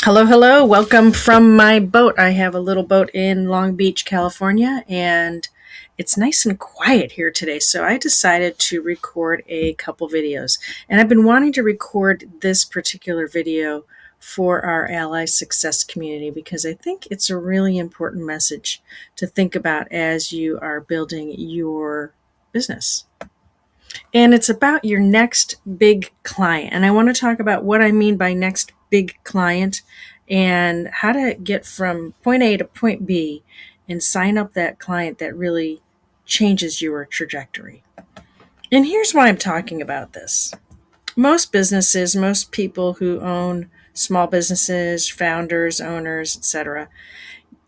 Hello, hello. Welcome from my boat. I have a little boat in Long Beach, California, and it's nice and quiet here today. So I decided to record a couple videos. And I've been wanting to record this particular video for our Ally Success community because I think it's a really important message to think about as you are building your business. And it's about your next big client. And I want to talk about what I mean by next big client and how to get from point A to point B and sign up that client that really changes your trajectory. And here's why I'm talking about this. Most businesses, most people who own small businesses, founders, owners, etc.,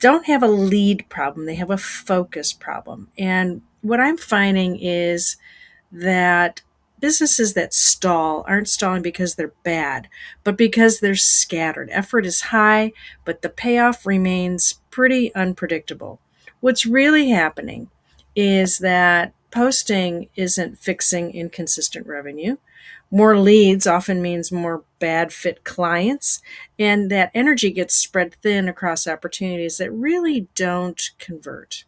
don't have a lead problem. They have a focus problem. And what I'm finding is that businesses that stall aren't stalling because they're bad, but because they're scattered. Effort is high, but the payoff remains pretty unpredictable. What's really happening is that posting isn't fixing inconsistent revenue. More leads often means more bad fit clients, and that energy gets spread thin across opportunities that really don't convert.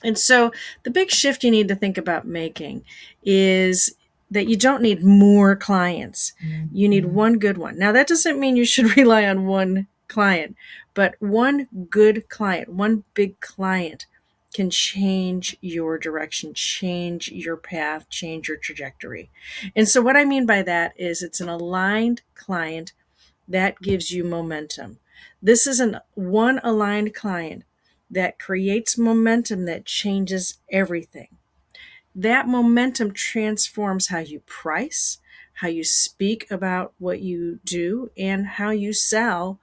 And so the big shift you need to think about making is that you don't need more clients. You need one good one. Now, that doesn't mean you should rely on one client, but one good client, one big client can change your direction, change your path, change your trajectory. And so what I mean by that is it's an aligned client that gives you momentum. This is an one aligned client that creates momentum that changes everything. That momentum transforms how you price, how you speak about what you do, and how you sell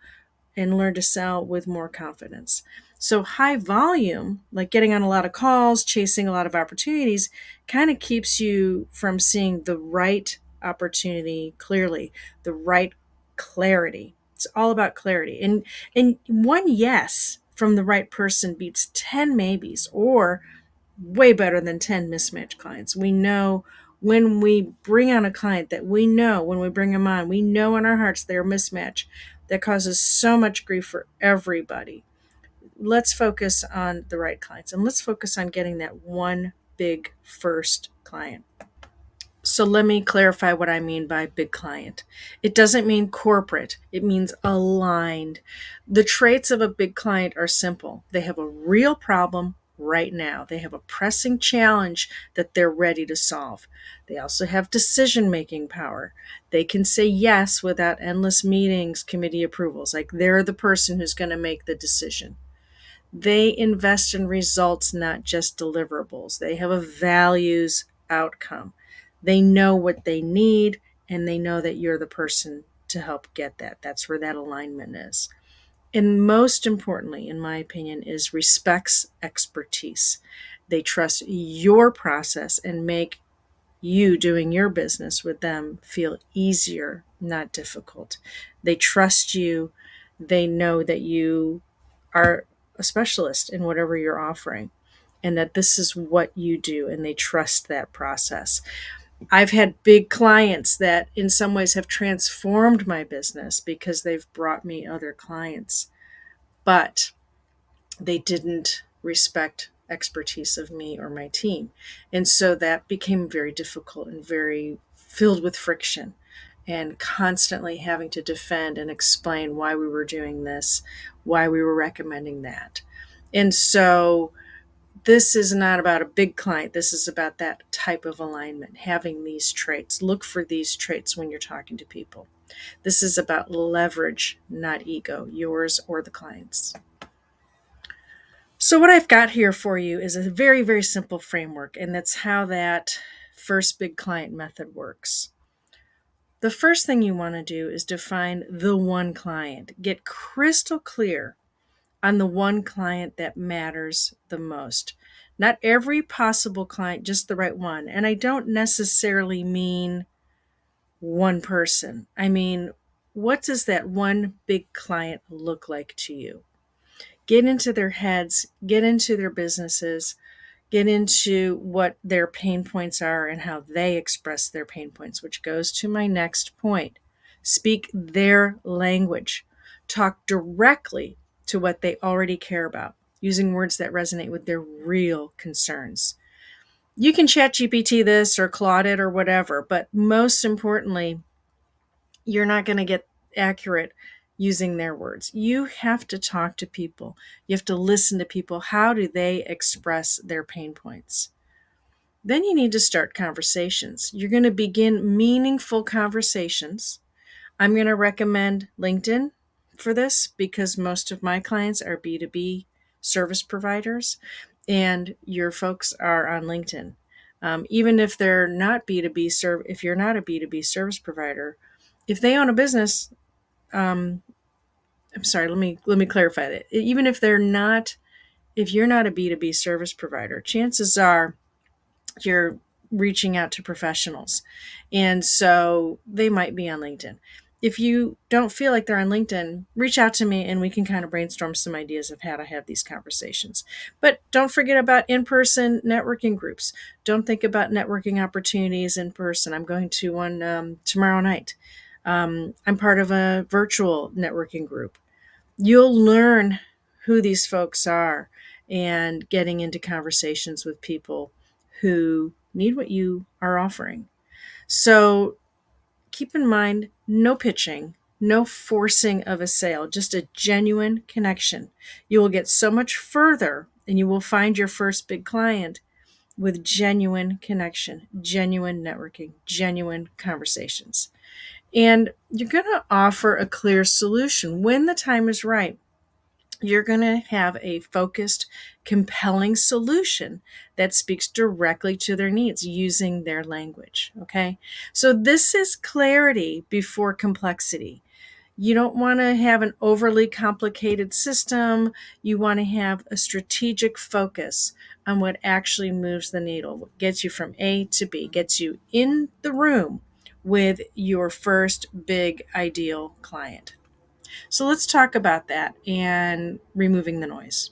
and learn to sell with more confidence. So, high volume, like getting on a lot of calls, chasing a lot of opportunities, kind of keeps you from seeing the right opportunity clearly, the right clarity. It's all about clarity. And one yes from the right person beats 10 maybes, or way better than 10 mismatched clients. We know when we bring on a client that we know when we bring them on, we know in our hearts they're a mismatch that causes so much grief for everybody. Let's focus on the right clients and let's focus on getting that one big first client. So let me clarify what I mean by big client. It doesn't mean corporate, it means aligned. The traits of a big client are simple. They have a real problem right now. They have a pressing challenge that they're ready to solve. They also have decision-making power. They can say yes without endless meetings, committee approvals. Like they're the person who's going to make the decision. They invest in results, not just deliverables. They have a values outcome. They know what they need, and they know that you're the person to help get that. That's where that alignment is. And most importantly, in my opinion, is respects expertise. They trust your process and make you doing your business with them feel easier, not difficult. They trust you. They know that you are a specialist in whatever you're offering and that this is what you do, and they trust that process. I've had big clients that in some ways have transformed my business because they've brought me other clients, but they didn't respect expertise of me or my team. And so that became very difficult and very filled with friction and constantly having to defend and explain why we were doing this, why we were recommending that. And so this is not about a big client. This is about that type of alignment, having these traits. Look for these traits when you're talking to people. This is about leverage, not ego, yours or the client's. So what I've got here for you is a very, very simple framework, and that's how that first big client method works. The first thing you want to do is define the one client. Get crystal clear on the one client that matters the most. Not every possible client, just the right one. And I don't necessarily mean one person. I mean, what does that one big client look like to you? Get into their heads, get into their businesses, get into what their pain points are and how they express their pain points, which goes to my next point. Speak their language. talk directly to what they already care about, using words that resonate with their real concerns. You can chat GPT this or Claude it or whatever, but most importantly, you're not going to get accurate using their words. You have to talk to people. You have to listen to people. How do they express their pain points? Then you need to start conversations. You're going to begin meaningful conversations. I'm going to recommend LinkedIn for this because most of my clients are B2B service providers, and your folks are on LinkedIn. Even if they're not B2B if you're not a B2B service provider, if they own a business, I'm sorry, let me clarify that. Even if if you're not a B2B service provider, chances are you're reaching out to professionals. And so they might be on LinkedIn. If you don't feel like they're on LinkedIn, reach out to me and we can kind of brainstorm some ideas of how to have these conversations. But don't forget about in-person networking groups. Don't think about networking opportunities in person. I'm going to one tomorrow night. I'm part of a virtual networking group. You'll learn who these folks are and getting into conversations with people who need what you are offering. So keep in mind, no pitching, no forcing of a sale, just a genuine connection. You will get so much further and you will find your first big client with genuine connection, genuine networking, genuine conversations. And you're going to offer a clear solution when the time is right. You're going to have a focused, compelling solution that speaks directly to their needs using their language. Okay. So this is clarity before complexity. You don't want to have an overly complicated system. You want to have a strategic focus on what actually moves the needle, what gets you from A to B, gets you in the room with your first big ideal client. So let's talk about that and removing the noise.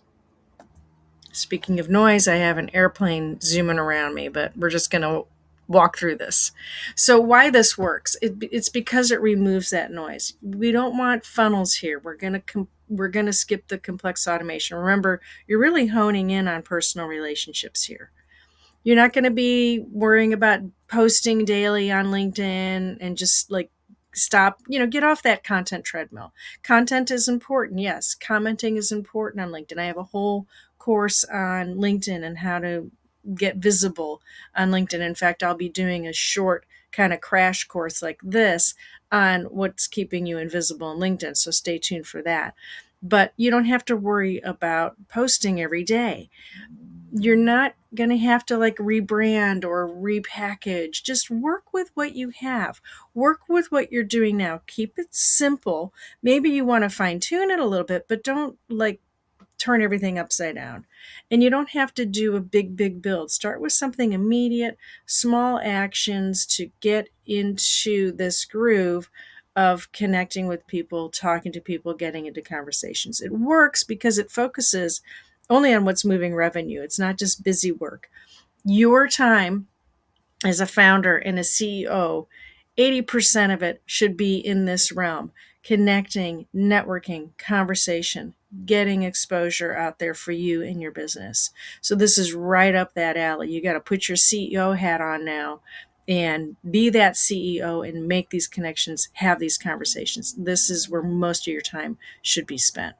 Speaking of noise, I have an airplane zooming around me, but we're just going to walk through this. So why this works? It's because it removes that noise. We don't want funnels here. We're going to skip the complex automation. Remember, you're really honing in on personal relationships here. You're not going to be worrying about posting daily on LinkedIn and just like stop, get off that content treadmill. Content is important. Yes. Commenting is important on LinkedIn. I have a whole course on LinkedIn and how to get visible on LinkedIn. In fact, I'll be doing a short kind of crash course like this on what's keeping you invisible on LinkedIn. So stay tuned for that. But you don't have to worry about posting every day. You're not going to have to like rebrand or repackage. Just work with what you have. Work with what you're doing now. Keep it simple. Maybe you want to fine tune it a little bit, but don't like turn everything upside down. And you don't have to do a big build. Start with something immediate, small actions to get into this groove of connecting with people, talking to people, getting into conversations. It works because it focuses only on what's moving revenue. It's not just busy work. Your time as a founder and a CEO, 80% of it should be in this realm, connecting, networking, conversation, getting exposure out there for you and your business. So this is right up that alley. You got to put your CEO hat on now and be that CEO and make these connections, have these conversations. This is where most of your time should be spent.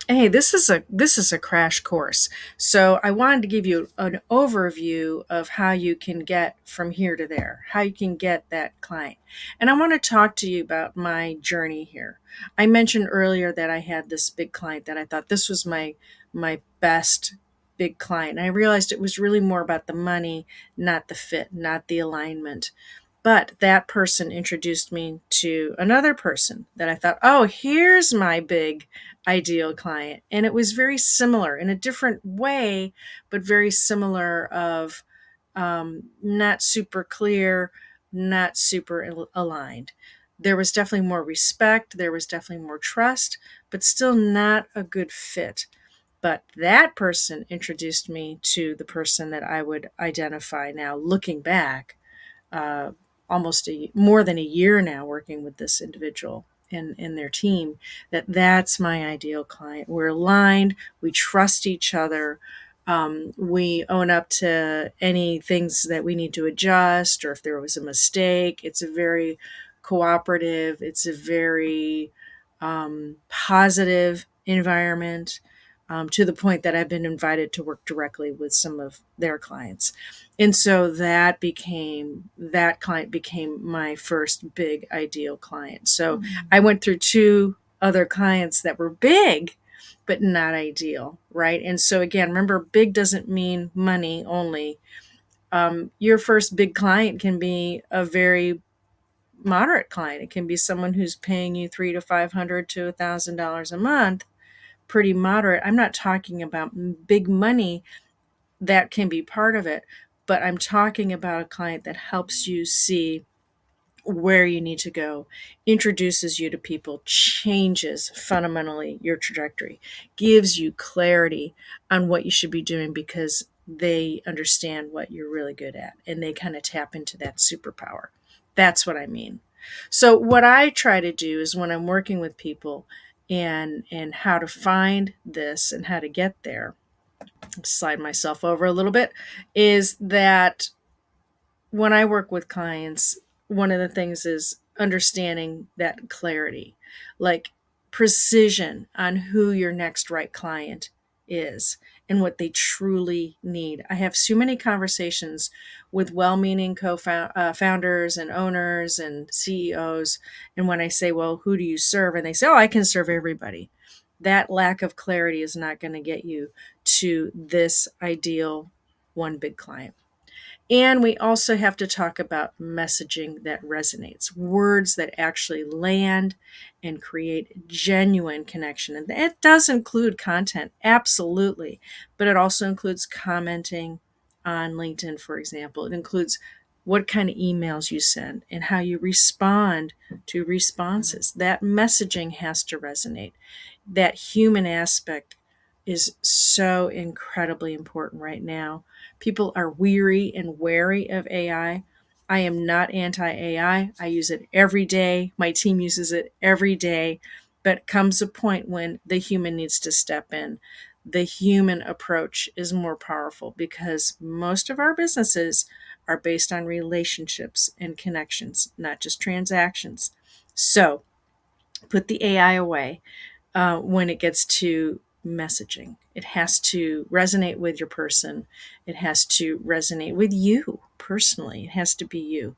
Hey, this is a crash course. So I wanted to give you an overview of how you can get from here to there, how you can get that client. And I want to talk to you about my journey here. I mentioned earlier that I had this big client that I thought this was my best big client. And I realized it was really more about the money, not the fit, not the alignment. But that person introduced me to another person that I thought, oh, here's my big ideal client. And it was very similar in a different way, but very similar of not super clear, not super aligned. There was definitely more respect. There was definitely more trust, but still not a good fit. But that person introduced me to the person that I would identify now looking back, almost more than a year now working with this individual and their team, that's my ideal client. We're aligned, we trust each other, we own up to any things that we need to adjust, or if there was a mistake. It's a very cooperative, it's a very positive environment, to the point that I've been invited to work directly with some of their clients. And so that client became my first big ideal client. So I went through two other clients that were big, but not ideal, right? And so again, remember, big doesn't mean money only. Your first big client can be a very moderate client. It can be someone who's paying you $300 to $500 to $1,000 a month, pretty moderate. I'm not talking about big money. That can be part of it, but I'm talking about a client that helps you see where you need to go, introduces you to people, changes fundamentally your trajectory, gives you clarity on what you should be doing because they understand what you're really good at and they kind of tap into that superpower. That's what I mean. So what I try to do is when I'm working with people and how to find this and how to get there, slide myself over a little bit, is that when I work with clients, one of the things is understanding that clarity, like precision on who your next right client is and what they truly need. I have so many conversations with well-meaning co-founders and owners and CEOs. And when I say, well, who do you serve? And they say, oh, I can serve everybody. That lack of clarity is not going to get you to this ideal one big client. And we also have to talk about messaging that resonates, words that actually land and create genuine connection. And that does include content, absolutely. But it also includes commenting on LinkedIn, for example. It includes what kind of emails you send and how you respond to responses. That messaging has to resonate. That human aspect is so incredibly important right now. People are weary and wary of AI. I am not anti AI. I use it every day. My team uses it every day. But comes a point when the human needs to step in. The human approach is more powerful because most of our businesses are based on relationships and connections, not just transactions. So put the AI away when it gets to messaging. It has to resonate with your person. It has to resonate with you personally. It has to be you.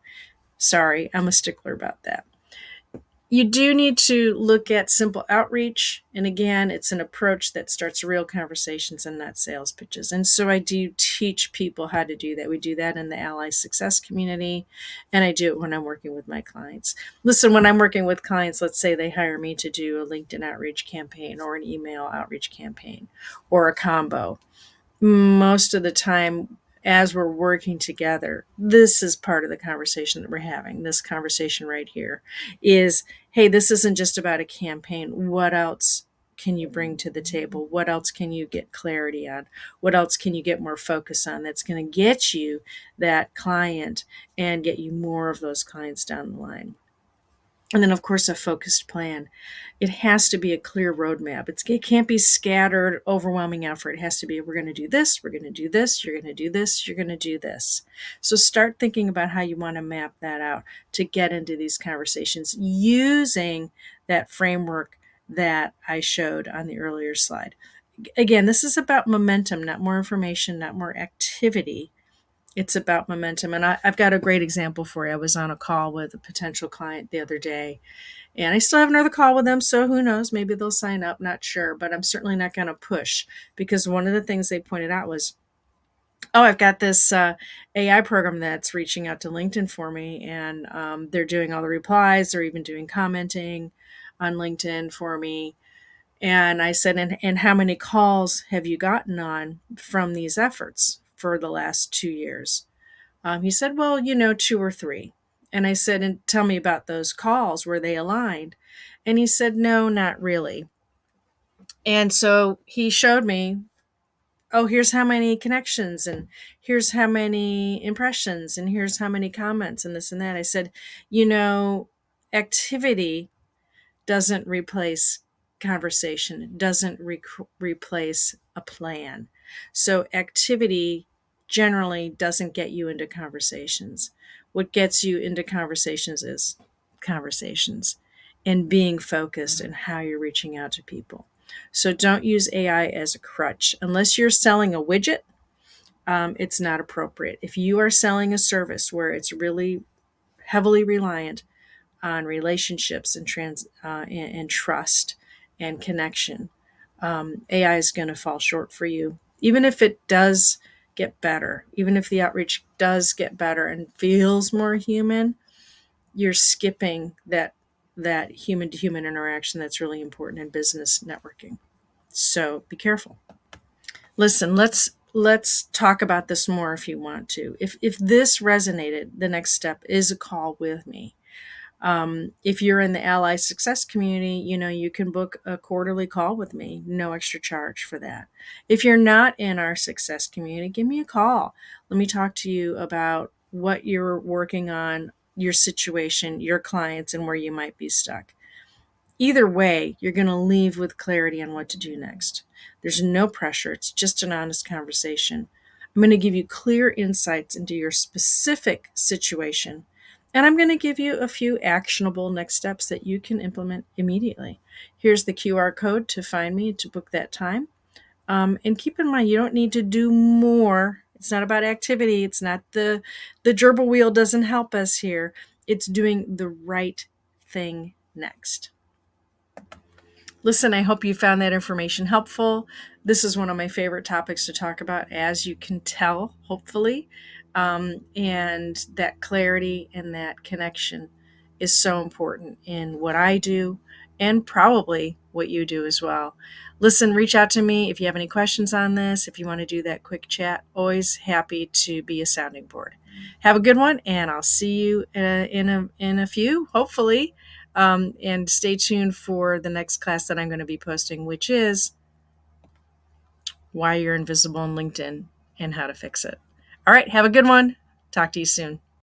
Sorry, I'm a stickler about that. You do need to look at simple outreach. And again, it's an approach that starts real conversations and not sales pitches. And so I do teach people how to do that. We do that in the Ally Success community. And I do it when I'm working with my clients. Listen, when I'm working with clients, let's say they hire me to do a LinkedIn outreach campaign or an email outreach campaign or a combo. Most of the time, as we're working together, this is part of the conversation that we're having. This conversation right here is, hey, this isn't just about a campaign. What else can you bring to the table? What else can you get clarity on? What else can you get more focus on that's going to get you that client and get you more of those clients down the line? And then, of course, a focused plan. It has to be a clear roadmap. It can't be scattered, overwhelming effort. It has to be, we're going to do this, we're going to do this, you're going to do this, you're going to do this. So start thinking about how you want to map that out to get into these conversations using that framework that I showed on the earlier slide. Again, this is about momentum, not more information, not more activity. It's about momentum. And I've got a great example for you. I was on a call with a potential client the other day, and I still have another call with them. So who knows? Maybe they'll sign up. Not sure. But I'm certainly not going to push, because one of the things they pointed out was, oh, I've got this AI program that's reaching out to LinkedIn for me, and they're doing all the replies. They're even doing commenting on LinkedIn for me. And I said, and how many calls have you gotten on from these efforts for the last 2 years? He said, well, 2 or 3. And I said, and tell me about those calls. Were they aligned? And he said, no, not really. And so he showed me, oh, here's how many connections, and here's how many impressions, and here's how many comments, and this and that. I said, activity doesn't replace conversation. It doesn't replace a plan. So activity generally doesn't get you into conversations. What gets you into conversations is conversations and being focused and how you're reaching out to people. So don't use AI as a crutch. Unless you're selling a widget, it's not appropriate. If you are selling a service where it's really heavily reliant on relationships and trust and connection, AI is going to fall short for you. Even if it does get better, even if the outreach does get better and feels more human, you're skipping that human to human interaction that's really important in business networking. So be careful. Listen, let's talk about this more if you want to. If this resonated, the next step is a call with me. If you're in the Ally Success community, you can book a quarterly call with me, no extra charge for that. If you're not in our Success community, give me a call. Let me talk to you about what you're working on, your situation, your clients, and where you might be stuck. Either way, you're going to leave with clarity on what to do next. There's no pressure. It's just an honest conversation. I'm going to give you clear insights into your specific situation, and I'm going to give you a few actionable next steps that you can implement immediately. Here's the QR code to find me to book that time. And keep in mind, you don't need to do more. It's not about activity. It's not the gerbil wheel doesn't help us here. It's doing the right thing next. Listen, I hope you found that information helpful. This is one of my favorite topics to talk about, as you can tell, hopefully. And that clarity and that connection is so important in what I do and probably what you do as well. Listen, reach out to me if you have any questions on this. If you want to do that quick chat, always happy to be a sounding board. Have a good one, and I'll see you in a few, hopefully. And stay tuned for the next class that I'm going to be posting, which is why you're invisible on LinkedIn and how to fix it. All right, have a good one. Talk to you soon.